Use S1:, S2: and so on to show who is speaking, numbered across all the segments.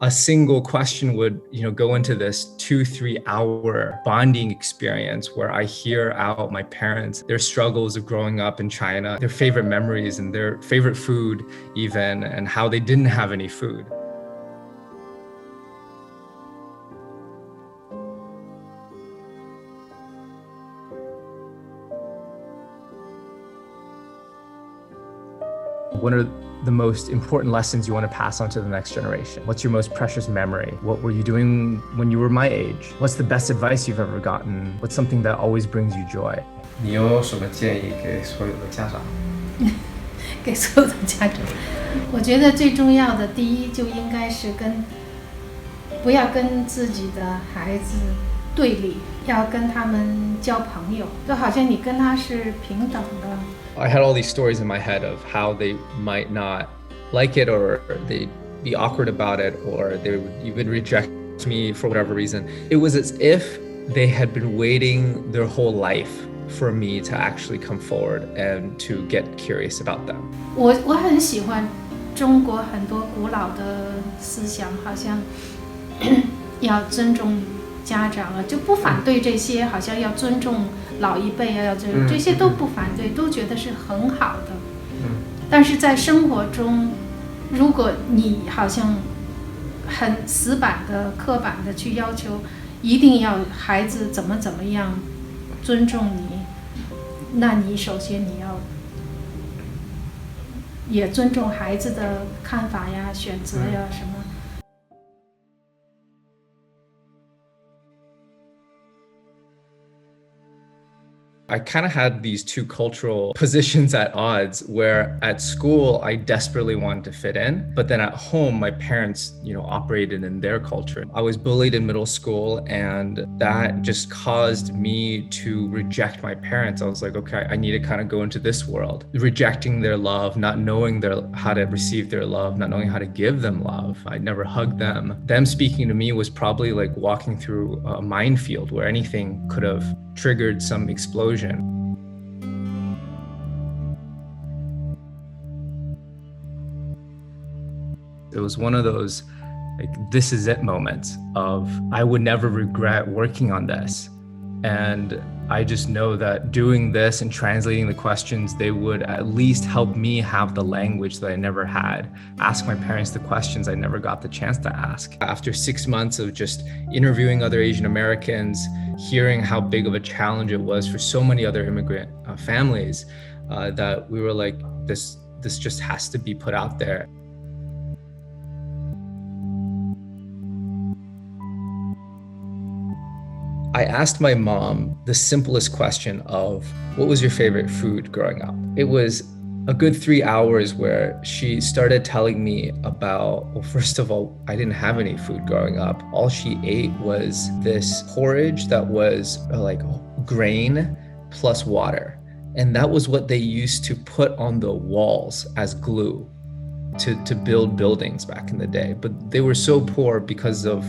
S1: a single question would, go into this 2-3 hour bonding experience where I hear out my parents, their struggles of growing up in China, their favorite memories and their favorite food even, and how they didn't have any food. What are the most important lessons you want to pass on to the next generation? What's your most precious memory? What were you doing when you were my age? What's the best advice you've ever gotten? What's something that always brings you joy?
S2: 你有什么建议给所有的家长？
S3: 给所有的家长，我觉得最重要的第一就应该是不要跟自己的孩子对立，要跟他们交朋友，就好像你跟他是平等的。
S1: I had all these stories in my head of how they might not like it, or they'd be awkward about it, or they would even reject me for whatever reason. It was as if they had been waiting their whole life for me to actually come forward and to get curious about them.
S3: 我很喜欢中国很多古老的思想，好像要尊重家长啊，就不反对这些，好像要尊重老一辈啊，要这些都不反对，都觉得是很好的。但是在生活中，如果你好像很死板的、刻板的去要求，一定要孩子怎么样尊重你，那你首先你要也尊重孩子的看法呀、选择呀什么。
S1: I kind of had these two cultural positions at odds, where at school I desperately wanted to fit in, but then at home my parents, operated in their culture. I was bullied in middle school, and that just caused me to reject my parents. I was like, okay, I need to kind of go into this world, rejecting their love, not knowing how to receive their love, not knowing how to give them love. I never hugged them. Them speaking to me was probably like walking through a minefield where anything could have triggered some explosion. It was one of those this is it moments of I would never regret working on this. And I just know that doing this and translating the questions, they would at least help me have the language that I never had, ask my parents the questions I never got the chance to ask. After 6 months of just interviewing other Asian Americans, hearing how big of a challenge it was for so many other immigrant families, that we were like, this just has to be put out there. I asked my mom the simplest question of, what was your favorite food growing up? It was a good 3 hours where she started telling me about, well, first of all, I didn't have any food growing up. All she ate was this porridge that was like grain plus water. And that was what they used to put on the walls as glue to build buildings back in the day. But they were so poor because of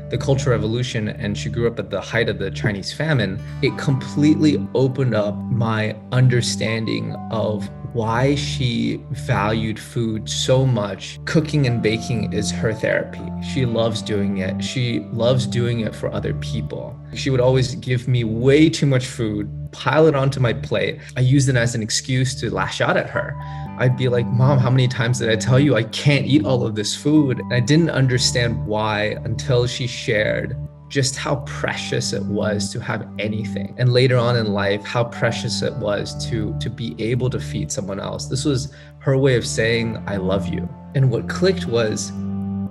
S1: the Cultural Revolution, and she grew up at the height of the Chinese famine. It completely opened up my understanding of why she valued food so much. Cooking and baking is her therapy. She loves doing it. She loves doing it for other people. She would always give me way too much food, pile it onto my plate. I used it as an excuse to lash out at her. I'd be like, Mom, how many times did I tell you I can't eat all of this food? And I didn't understand why until she shared just how precious it was to have anything. And later on in life, how precious it was to be able to feed someone else. This was her way of saying, I love you. And what clicked was,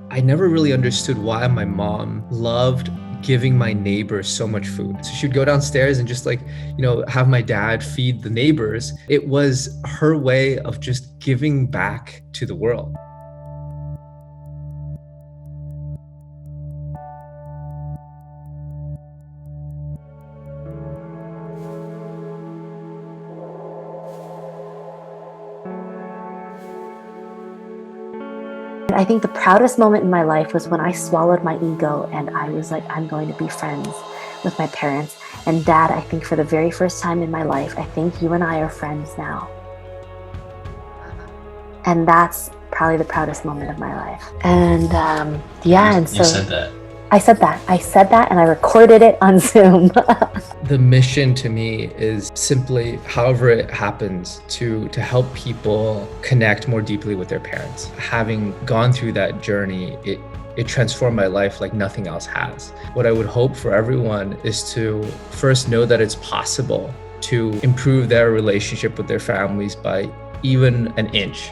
S1: I never really understood why my mom loved giving my neighbors so much food. So she'd go downstairs and just have my dad feed the neighbors. It was her way of just giving back to the world.
S4: I think the proudest moment in my life was when I swallowed my ego and I was like, I'm going to be friends with my parents. And Dad, I think for the very first time in my life, I think you and I are friends now. And that's probably the proudest moment of my life. And and so
S5: you said that.
S4: I said that and I recorded it on Zoom.
S1: The mission to me is simply, however it happens, to help people connect more deeply with their parents. Having gone through that journey, it transformed my life like nothing else has. What I would hope for everyone is to first know that it's possible to improve their relationship with their families by even an inch.